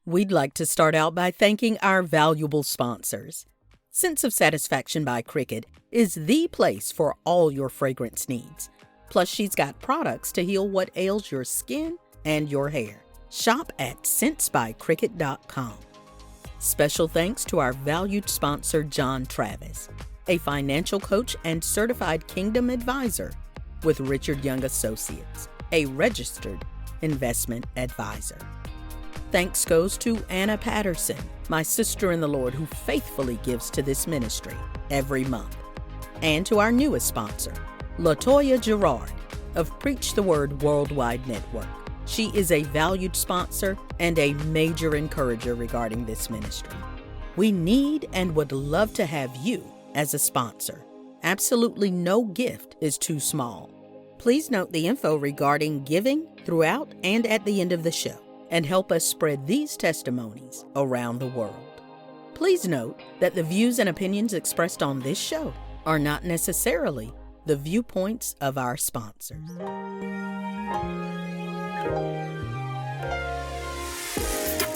We'd like to start out by thanking our valuable sponsors. Sense of Satisfaction by Cricket is the place for all your fragrance needs. Plus, she's got products to heal what ails your skin and your hair. Shop at scentsbycricket.com. Special thanks to our valued sponsor, John Travis, a financial coach and certified Kingdom advisor with Richard Young Associates, a registered investment advisor. Thanks goes to Anna Patterson, my sister in the Lord who faithfully gives to this ministry every month. And to our newest sponsor, LaToya Gerard of Preach the Word Worldwide Network. She is a valued sponsor and a major encourager regarding this ministry. We need and would love to have you as a sponsor. Absolutely no gift is too small. Please note the info regarding giving throughout and at the end of the show, and help us spread these testimonies around the world. Please note that the views and opinions expressed on this show are not necessarily the viewpoints of our sponsors.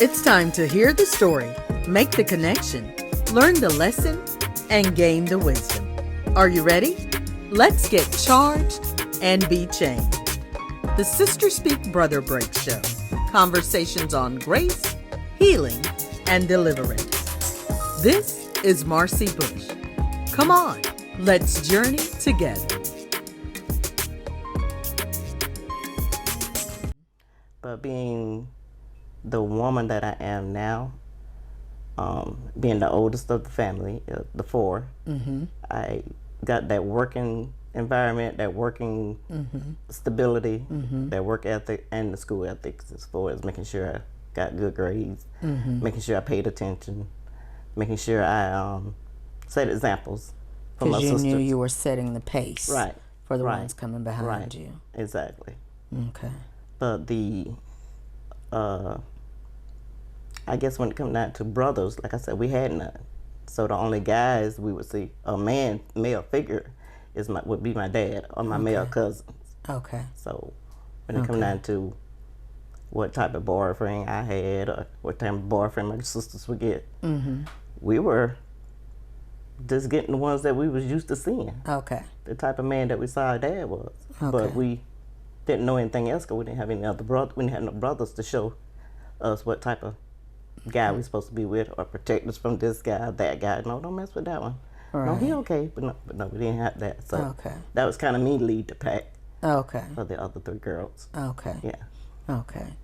It's time to hear the story, make the connection, learn the lesson, and gain the wisdom. Are you ready? Let's get charged and be changed. The SisterSpeak+BrotherBreak show. Conversations on grace, healing, and deliverance. This is Marcy Bush. Come on, let's journey together. But being the woman that I am now, being the oldest of the family, the four, I got that working environment, that working stability, that work ethic, and the school ethics as far as making sure I got good grades, making sure I paid attention, making sure I set examples for my sisters. Because you knew you were setting the pace for the ones coming behind you. Exactly. Okay. But I guess when it comes down to brothers, like I said, we had none. So the only guys we would see, male figure, would be my dad or my male cousins. Okay. So when it comes down to what type of boyfriend I had or what type of boyfriend my sisters would get, we were just getting the ones that we was used to seeing. Okay. The type of man that we saw our dad was. Okay. But we didn't know anything else because we didn't have any other brothers. We didn't have no brothers to show us what type of guy we're supposed to be with or protect us from this guy, that guy. No, don't mess with that one. Right. No, he okay, but no, we didn't have that. So that was kind of me lead the pack. Okay. For the other three girls. Okay. Yeah. Okay.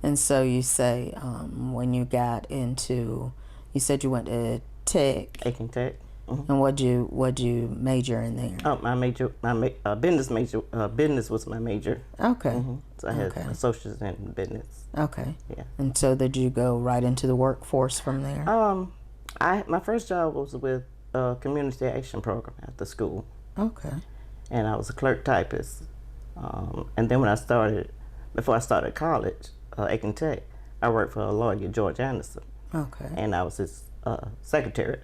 And so you say when you got into, you said you went to Tech. Aiken Tech. And what'd you major in there? Oh, business was my major. Okay. So I had associates in business. Okay. Yeah. And so did you go right into the workforce from there? My first job was with a community action program at the school. Okay. And I was a clerk typist. And then before I started college, Aiken Tech, I worked for a lawyer, George Anderson. Okay. And I was his secretary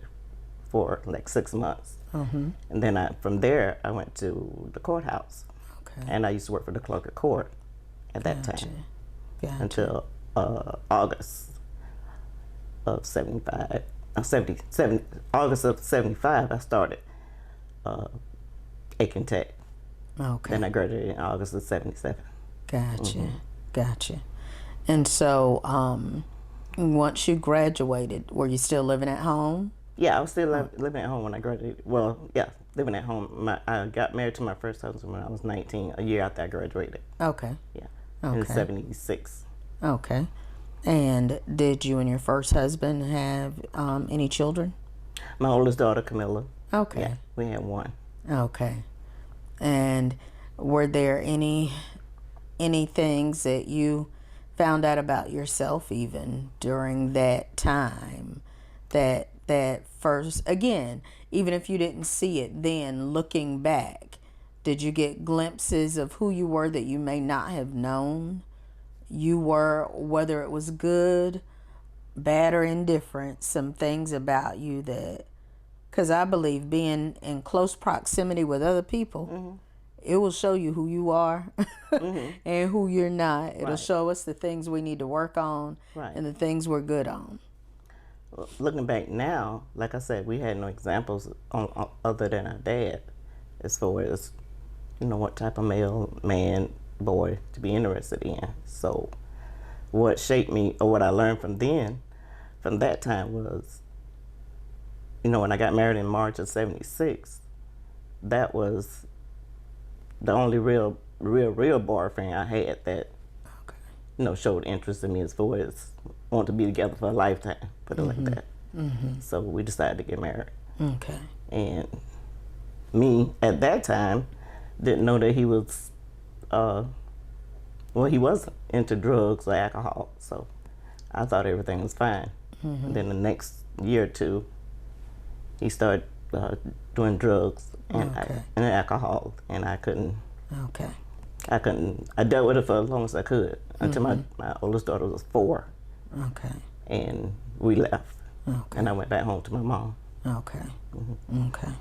for like 6 months. And then from there, I went to the courthouse. Okay. And I used to work for the clerk of court at that time. Gotcha. Until August of 75. August of 75, I started Aiken Tech. Okay. Then I graduated in August of 77. Gotcha. And so once you graduated, were you still living at home? Yeah, I was still living at home when I graduated. Well, yeah, living at home. I got married to my first husband when I was 19, a year after I graduated. Okay. Yeah. Okay. In 76. Okay. And did you and your first husband have any children? My oldest daughter, Camilla. Okay. Yeah, we had one. Okay. And were there any things that you found out about yourself even during that time that first, again, even if you didn't see it then, looking back, did you get glimpses of who you were that you may not have known you were, whether it was good, bad, or indifferent, some things about you that, because I believe being in close proximity with other people it will show you who you are and who you're not. It'll Right. show us the things we need to work on Right. and the things we're good on. Looking back now, like I said, we had no examples on other than our dad as far as, what type of male, man, boy to be interested in. So what shaped me, or what I learned from that time was, when I got married in March of '76, that was the only real boyfriend I had that, showed interest in me as far as want to be together for a lifetime, put it like that. So we decided to get married. Okay. And me, at that time, didn't know that he was, he wasn't into drugs or alcohol. So I thought everything was fine. Then the next year or two, he started doing drugs and alcohol, and I couldn't. Okay. I dealt with it for as long as I could until my oldest daughter was 4. Okay. And we left. Okay. And I went back home to my mom. Okay. Okay.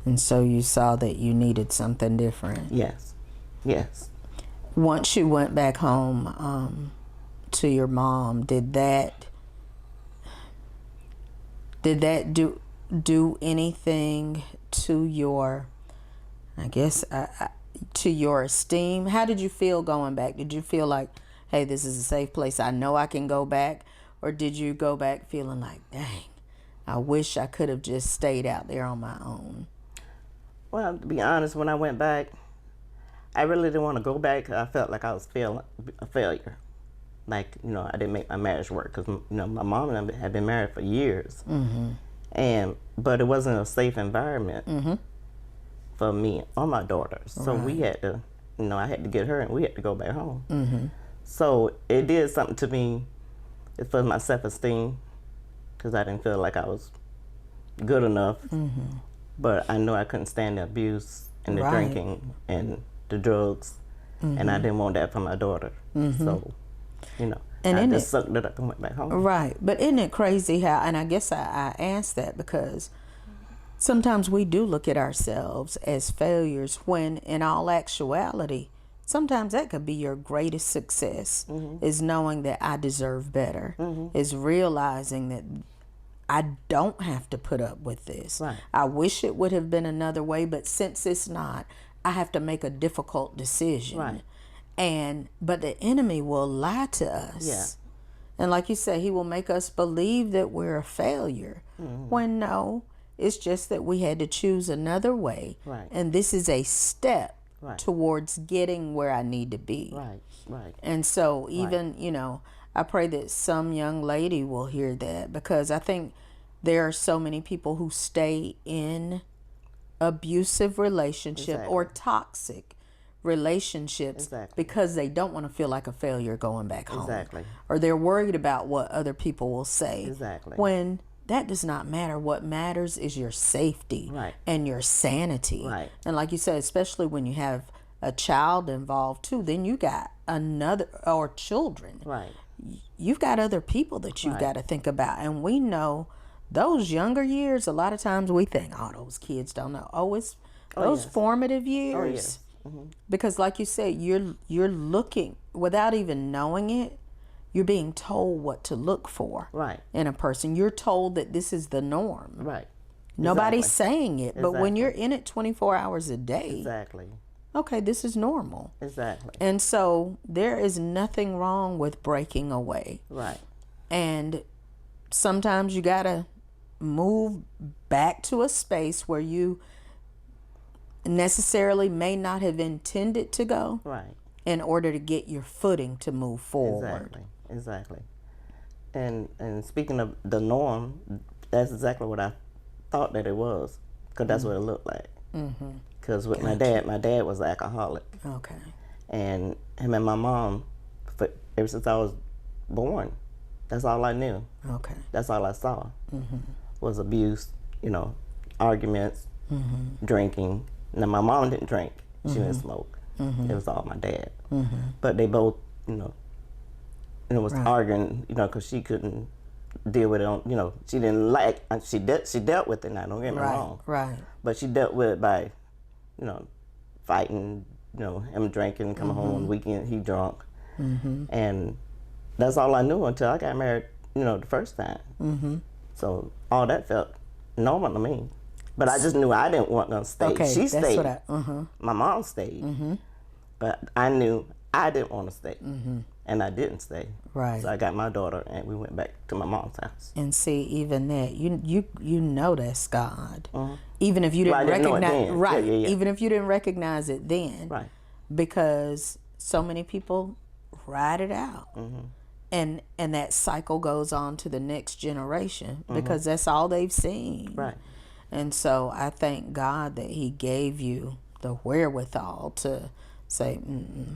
And so you saw that you needed something different. Yes. Yes. Once you went back home to your mom, did that do anything to your, I guess, to your esteem? How did you feel going back? Did you feel like, hey, this is a safe place, I know I can go back? Or did you go back feeling like, dang, I wish I could have just stayed out there on my own? Well, to be honest, when I went back, I really didn't want to go back. I felt like I was a failure. Like, I didn't make my marriage work because, my mom and I had been married for years. But it wasn't a safe environment for me or my daughters. So we had to, I had to get her and we had to go back home. So it did something to me for my self-esteem because I didn't feel like I was good enough. But I knew I couldn't stand the abuse and the drinking and the drugs. And I didn't want that for my daughter. So, and I just sucked it up and went back home. Right. But isn't it crazy how, and I guess I asked that because sometimes we do look at ourselves as failures when in all actuality, sometimes that could be your greatest success is knowing that I deserve better, is realizing that I don't have to put up with this. Right. I wish it would have been another way, but since it's not, I have to make a difficult decision. Right. But the enemy will lie to us. Yeah. And like you said, he will make us believe that we're a failure. When no, it's just that we had to choose another way. Right. And this is a step Right. towards getting where I need to be. Right, right. And so even, I pray that some young lady will hear that because I think there are so many people who stay in abusive relationship or toxic relationships because they don't want to feel like a failure going back home. Exactly. Or they're worried about what other people will say. Exactly. When that does not matter. What matters is your safety and your sanity. Right. And like you said, especially when you have a child involved too, then you got another, or children. Right. You've got other people that you've got to think about. And we know those younger years, a lot of times we think, oh, those kids don't know. Oh, it's those formative years. Oh, yes. Because like you said, you're looking, without even knowing it, you're being told what to look for in a person. You're told that this is the norm. Right. Nobody's saying it, but when you're in it 24 hours a day, okay, this is normal. Exactly. And so there is nothing wrong with breaking away. Right. And sometimes you got to move back to a space where you necessarily may not have intended to go. Right. In order to get your footing to move forward. Exactly. And speaking of the norm, that's exactly what I thought that it was, because that's what it looked like. Because with my dad was an alcoholic. Okay. And him and my mom, ever since I was born, that's all I knew. Okay. That's all I saw was abuse, arguments, drinking. Now my mom didn't drink; she didn't smoke. It was all my dad. But they both, was arguing, because she couldn't deal with it. She didn't like. She dealt with it. Now, don't get me wrong. Right. But she dealt with it by, fighting, him drinking, coming home on the weekend, he drunk. And that's all I knew until I got married, the first time. So all that felt normal to me. But I just knew I didn't want to stay. Okay, she that's stayed. what My mom stayed. But I knew I didn't want to stay. And I didn't stay. Right. So I got my daughter and we went back to my mom's house. And see, even that, you know that's God. Even if you didn't Well, I didn't know it recognize then. right. Yeah. Even if you didn't recognize it then. Right. Because so many people ride it out. And that cycle goes on to the next generation because that's all they've seen. Right. And so I thank God that he gave you the wherewithal to say,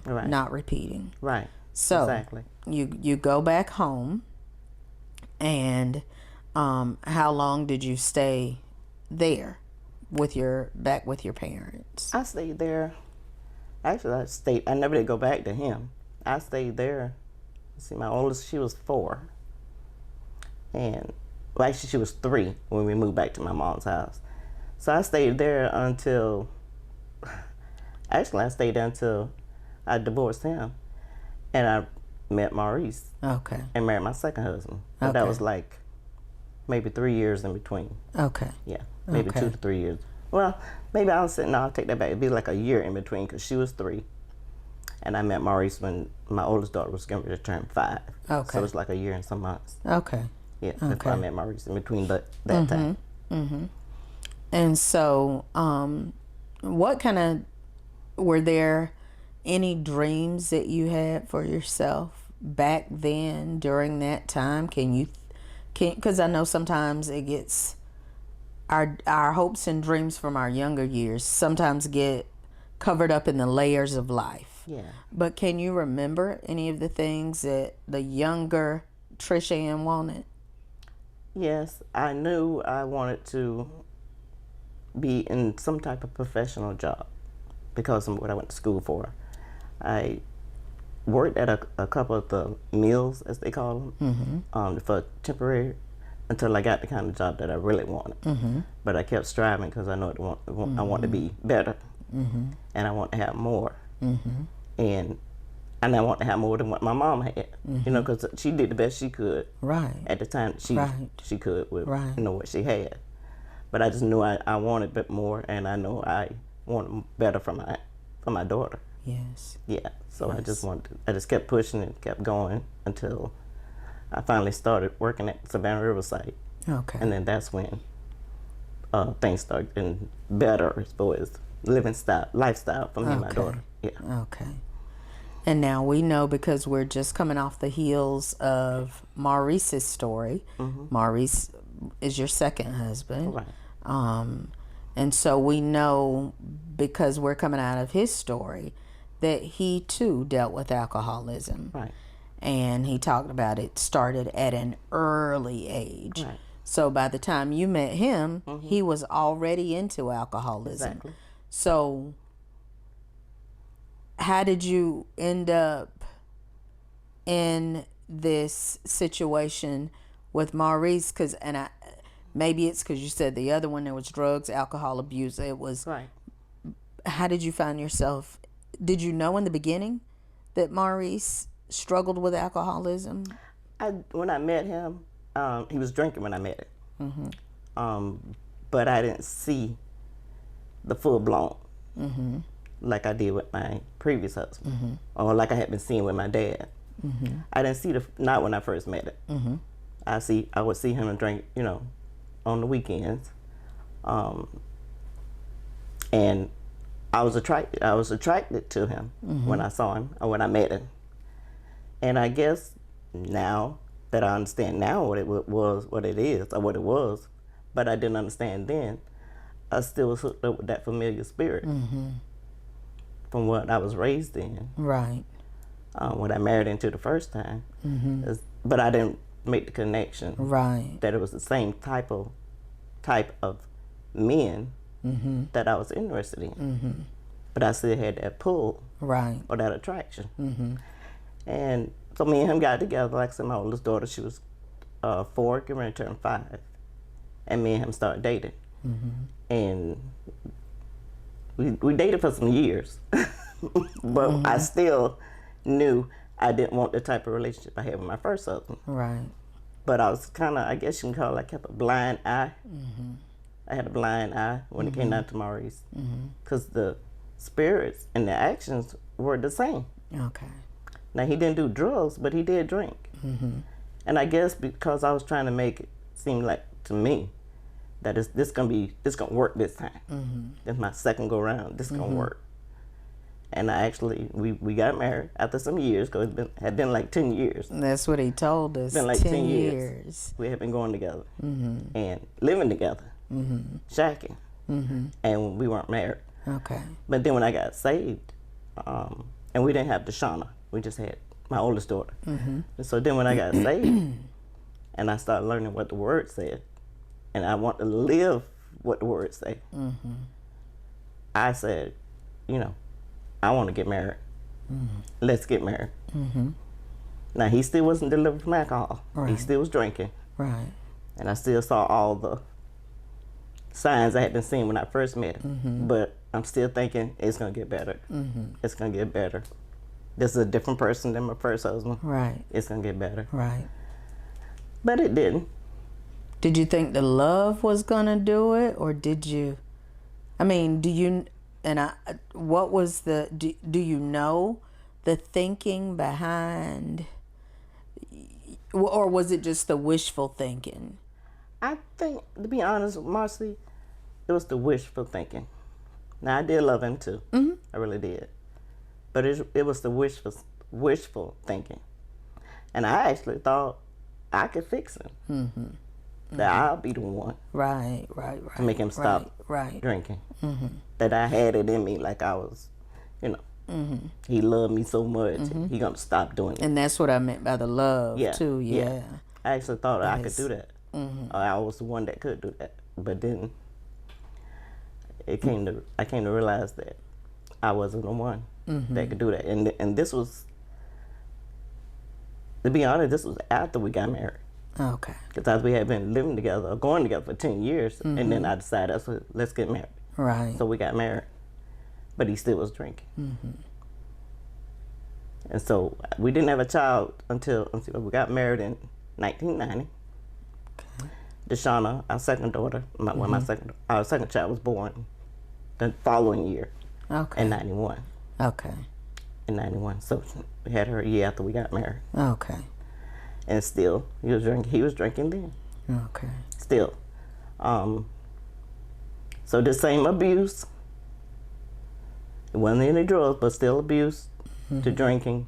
Right. not repeating. Right. So exactly. you go back home, and how long did you stay there with your parents? I stayed there. Actually, I never did go back to him. I stayed there. See, my oldest, she was 4. And, well, actually, she was 3 when we moved back to my mom's house. So I stayed there until, I stayed there until I divorced him. And I met Maurice. Okay. And married my second husband. But that was like maybe 3 years in between. Okay. Yeah, maybe 2 to 3 years. Well, maybe I'll take that back. It'd be like a year in between because she was 3. And I met Maurice when my oldest daughter was going to turn 5. Okay. So it was like a year and some months. Okay. Yeah, before I met Maurice in between that time. And so, were there any dreams that you had for yourself back then during that time? Because I know sometimes it gets, our hopes and dreams from our younger years sometimes get covered up in the layers of life. Yeah. But can you remember any of the things that the younger Trisha Ann wanted? Yes, I knew I wanted to be in some type of professional job because of what I went to school for. I worked at a couple of the mills, as they call them, for temporary, until I got the kind of job that I really wanted. But I kept striving because I know I want to be better, and I want to have more, and I want to have more than what my mom had, because she did the best she could at the time she could with what she had. But I just knew I wanted a bit more, and I know I wanted better for my daughter. Yes. Yeah. So I just kept pushing and kept going until I finally started working at Savannah Riverside. Okay. And then that's when things started getting better as far as lifestyle for me and my daughter. Yeah. Okay. And now we know, because we're just coming off the heels of Maurice's story. Maurice is your second husband. Right. And so we know, because we're coming out of his story, that he too dealt with alcoholism. Right. And he talked about it started at an early age. Right. So by the time you met him, he was already into alcoholism. Exactly. So how did you end up in this situation with Maurice? Maybe it's because you said the other one, there was drugs, alcohol abuse. It was, Right. How did you find yourself? Did you know in the beginning that Maurice struggled with alcoholism? When I met him, he was drinking when I met him. But I didn't see the full blown like I did with my previous husband, or like I had been seeing with my dad. I didn't see not when I first met him. I would see him and drink, on the weekends, and I was attracted to him when I saw him or when I met him. And I guess now that I understand now what it was, what it is, or what it was, but I didn't understand then, I still was hooked up with that familiar spirit from what I was raised in. Right. When I married into the first time. But I didn't make the connection that it was the same type of men that I was interested in. But I still had that pull or that attraction. And so me and him got together. Like I said, my oldest daughter, she was 4, getting ready to turn 5. And me and him started dating. And we dated for some years, but I still knew I didn't want the type of relationship I had with my first husband. Right. But I was kind of, I guess you can call it, I kept a blind eye. I had a blind eye when it came down to Maurice, because the spirits and the actions were the same. Okay. Now, he didn't do drugs, but he did drink. And I guess because I was trying to make it seem like to me that this gonna work this time. It's my second go round. This gonna work. And I actually, we got married after some years, because it had been like 10 years. That's what he told us. Been like 10 years. We had been going together and living together, shacking, and we weren't married. Okay. But then when I got saved, and we didn't have Deshauna, we just had my oldest daughter. And so then when I got saved, and I started learning what the word said, and I want to live what the word say, I said, you know, I want to get married. Let's get married. Now, he still wasn't delivered from alcohol. Right. He still was drinking. Right. And I still saw all the signs I had been seeing when I first met him. But I'm still thinking it's going to get better. It's going to get better. This is a different person than my first husband. Right. It's going to get better. Right. But it didn't. Did you think the love was going to do it, or did you, I mean, what was do you know the thinking behind, or was it just the wishful thinking? I think, to be honest, Marcy, it was the wishful thinking. Now, I did love him too. I really did. But it was the wishful thinking. And I actually thought I could fix him. That I'll be the one. Right. To make him stop drinking. That I had it in me, like I was, you know, he loved me so much, he gonna stop doing it. And that's what I meant by the love too. Yeah. I actually thought I could do that. I was the one that could do that. But then I came to realize that I wasn't the one that could do that. And this was, to be honest, this was after we got married. Okay. Because we had been living together, or going together for 10 years, and then I decided, let's get married. Right. So we got married, but he still was drinking. And so we didn't have a child until we got married in 1990. Okay. Deshauna, our second daughter, our second child was born the following year. Okay. In 91. Okay. In 91. So we had her a year after we got married. Okay. And still, he was drinking then. Okay. Still. So the same abuse, it wasn't any drugs, but still abuse, to drinking,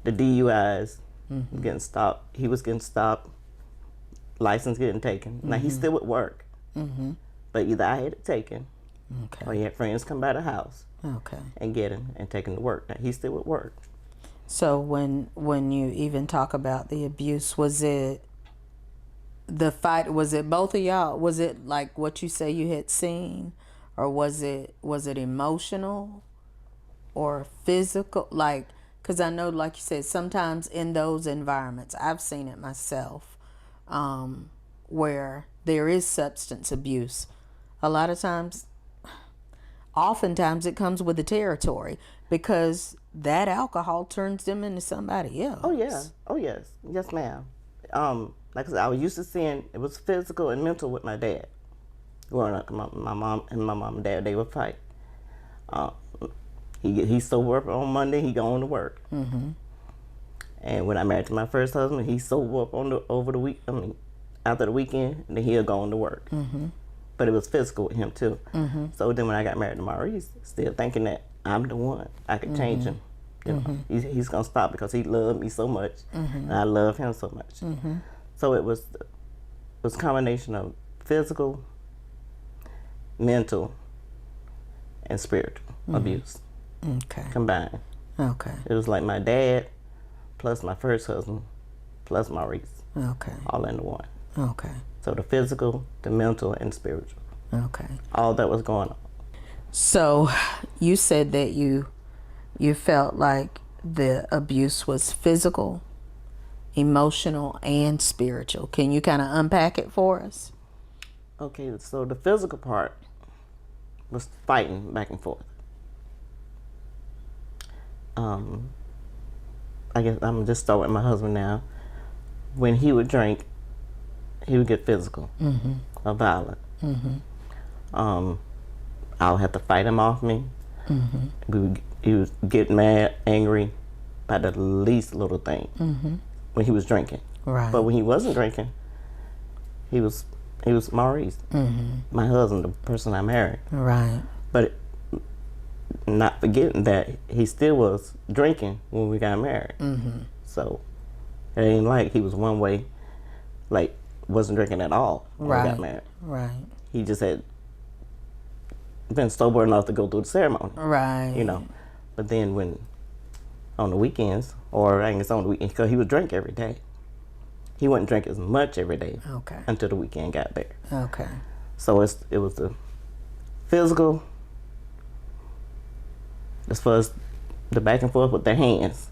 the DUIs, getting stopped. He was getting stopped, license getting taken. Now, he still would work, but either I had it taken, or he had friends come by the house and get him and take him to work. Now, he still would work. So when you even talk about the abuse, was it the fight? Was it both of y'all? Was it like what you say you had seen, or was it emotional or physical? Like, because I know, like you said, sometimes in those environments, I've seen it myself, where there is substance abuse. A lot of times, oftentimes it comes with the territory, because that alcohol turns them into somebody else. Oh yeah. Oh yes. Yes, ma'am. Like I said, I was used to seeing it was physical and mental with my dad. Growing up, my mom and dad, they would fight. He sober up on Monday, he going to work. And when I married to my first husband, he sober up after the weekend, then he'll go on to work. But it was physical with him too. So then when I got married to Maurice, still thinking that I'm the one, I could change him. You know, he's gonna stop because he loved me so much, and I love him so much. So it was a combination of physical, mental, and spiritual abuse combined. Okay. It was like my dad, plus my first husband, plus Maurice. Okay. All into one. Okay. So the physical, the mental, and spiritual. Okay. All that was going on. So you said that you felt like the abuse was physical, emotional, and spiritual. Can you kind of unpack it for us? Okay, so the physical part was fighting back and forth. I guess I'm just start with my husband now. When he would drink, he would get physical or violent. I'll have to fight him off me. He would get mad, angry by the least little thing when he was drinking. Right. But when he wasn't drinking, he was Maurice, my husband, the person I married. Right. But not forgetting that he still was drinking when we got married. So it ain't like he was one way, like wasn't drinking at all when we got married. Right. He just had been sober enough to go through the ceremony. Right. You know. But then when on the weekends, or I guess on the weekends, because he would drink every day. He wouldn't drink as much every day until the weekend got there. Okay. So it was the physical, as far as the back and forth with their hands,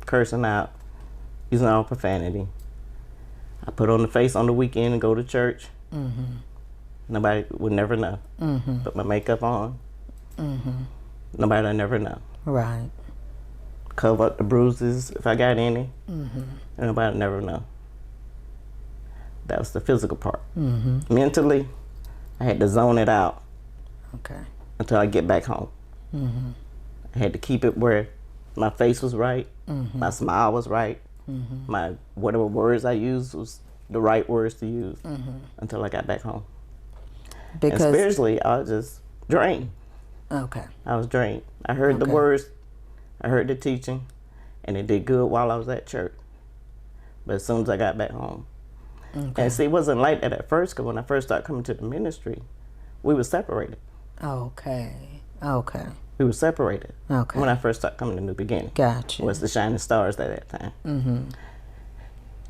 cursing out, using all profanity. I put on the face on the weekend and go to church. Nobody would never know. Put my makeup on. Nobody would never know. Right. Cover up the bruises if I got any. And nobody would never know. That was the physical part. Mentally, I had to zone it out until I get back home. I had to keep it where my face was right, my smile was right, my whatever words I used was the right words to use until I got back home. Because and spiritually, I was just drained. Okay. I was drained. I heard the words, I heard the teaching, and it did good while I was at church. But as soon as I got back home, and see, it wasn't like that at first, because when I first started coming to the ministry, we were separated. Okay. We were separated. When I first started coming to New Beginning. Gotcha. Was the Shining Stars at that time.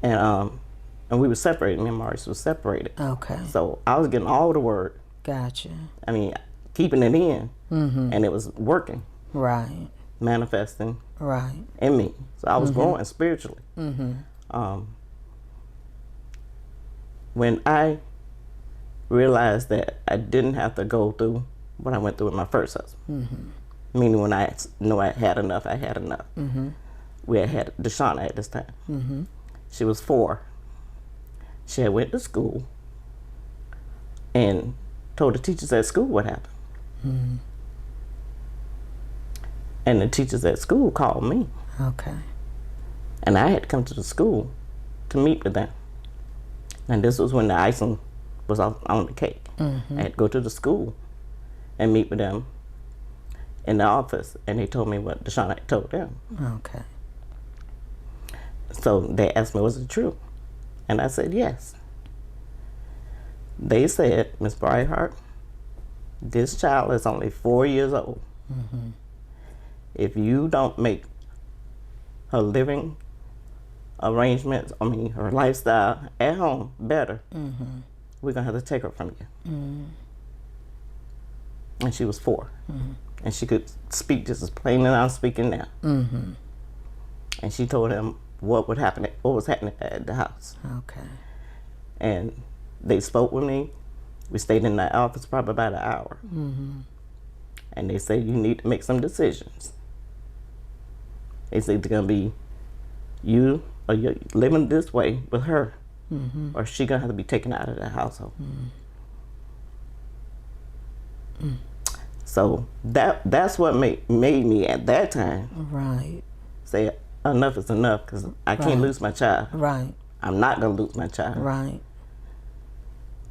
And we were separated. Me and Maurice was separated. So I was getting all the word. Gotcha. I mean, keeping it in, and it was working. Right. Manifesting. Right. In me. So I was growing spiritually. When I realized that I didn't have to go through what I went through with my first husband, meaning when I knew I had enough, I had enough. We had Deshauna at this time. She was 4. She had went to school and told the teachers at school what happened. And the teachers at school called me. And I had to come to the school to meet with them. And this was when the icing was on the cake. I had to go to the school and meet with them in the office, and they told me what Deshauna had told them. So they asked me, was it true? And I said, yes. They said, Miss Brightharp, this child is only 4 years old. If you don't make her living arrangements, her lifestyle at home better, we're going to have to take her from you. And she was 4. And she could speak just as plain as I'm speaking now. And she told him what was happening at the house. And they spoke with me. We stayed in the office probably about an hour. And they said, you need to make some decisions. They said it's going to be you or you're living this way with her, or she's going to have to be taken out of the household. So that's what made me at that time say enough is enough, because I can't lose my child. I'm not going to lose my child.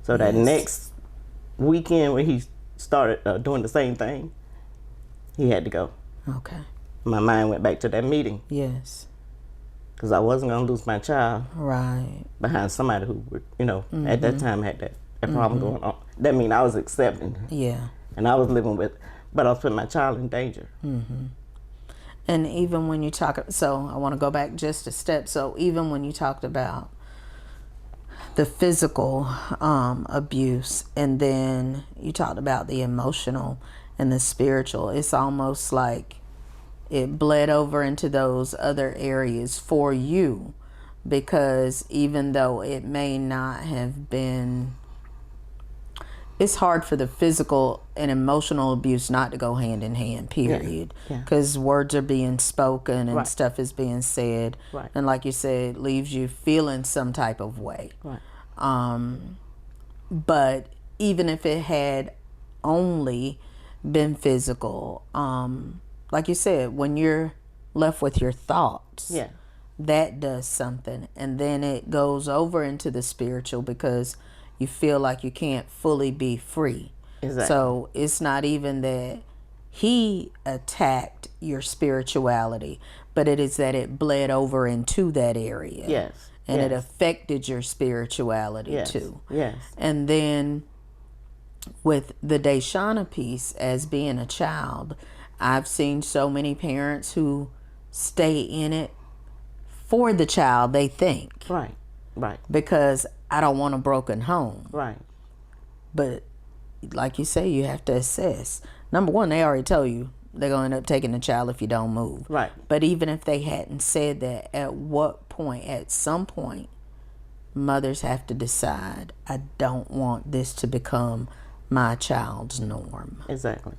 So that next weekend when he started doing the same thing, he had to go. My mind went back to that meeting. Because I wasn't going to lose my child behind somebody who, at that time had that problem going on. That means I was accepting. And I was living with, but I was putting my child in danger. And even when you talk, so I want to go back just a step. So even when you talked about the physical abuse, and then you talked about the emotional and the spiritual, it's almost like it bled over into those other areas for you, because even though it may not have been it's hard for the physical and emotional abuse not to go hand in hand, period. Because words are being spoken and stuff is being said. Right. And like you said, it leaves you feeling some type of way. Right. But even if it had only been physical, like you said, when you're left with your thoughts, that does something. And then it goes over into the spiritual because you feel like you can't fully be free. Exactly. So it's not even that he attacked your spirituality, but it is that it bled over into that area. Yes. And it affected your spirituality too. Yes. And then with the Deshauna piece, as being a child, I've seen so many parents who stay in it for the child, they think. Right. Right. Because I don't want a broken home. Right. But like you say, you have to assess. Number one, they already tell you they're going to end up taking the child if you don't move. Right. But even if they hadn't said that, at what point, at some point, mothers have to decide, I don't want this to become my child's norm. Exactly.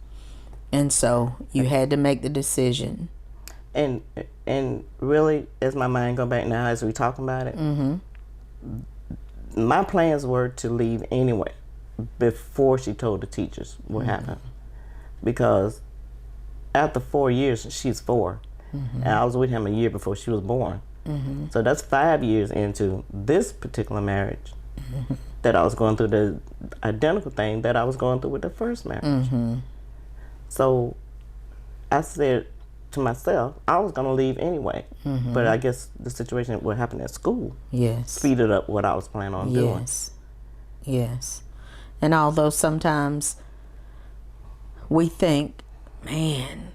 And so you had to make the decision. And really, as my mind go back now, as we talking about it, my plans were to leave anyway before she told the teachers what happened. Because after 4 years, she's 4, and I was with him a year before she was born. So that's 5 years into this particular marriage that I was going through the identical thing that I was going through with the first marriage. So I said to myself, I was going to leave anyway. But I guess the situation, what happened at school, speeded up what I was planning on doing. Yes. And although sometimes we think, man,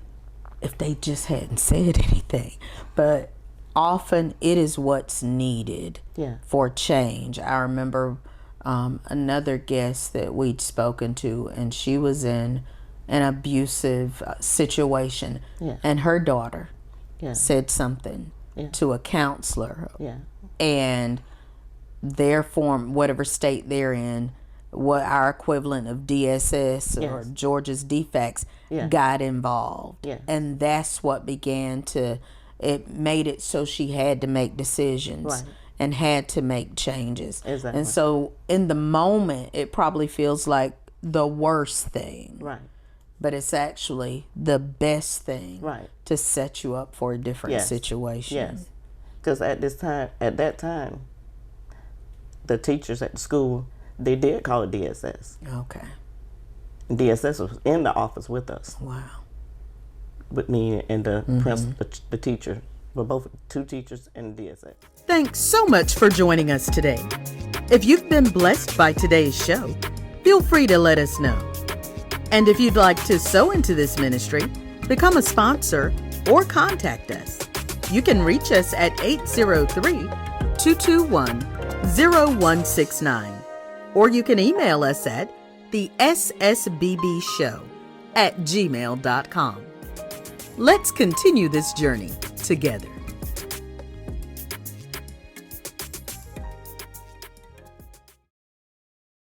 if they just hadn't said anything, but often it is what's needed for change. I remember another guest that we'd spoken to, and she was in an abusive situation, and her daughter said something to a counselor, and their form, whatever state they're in, what our equivalent of DSS or Georgia's DFACS got involved. And that's what began to, it made it so she had to make decisions and had to make changes. And so in the moment, it probably feels like the worst thing. But it's actually the best thing to set you up for a different situation. Because at that time, the teachers at the school, they did call it DSS. Okay. DSS was in the office with us. Wow. With me and the principal, the teacher. We're both 2 teachers in DSS. Thanks so much for joining us today. If you've been blessed by today's show, feel free to let us know. And if you'd like to sow into this ministry, become a sponsor, or contact us, you can reach us at 803-221-0169. Or you can email us at thessbbshow@gmail.com. Let's continue this journey together.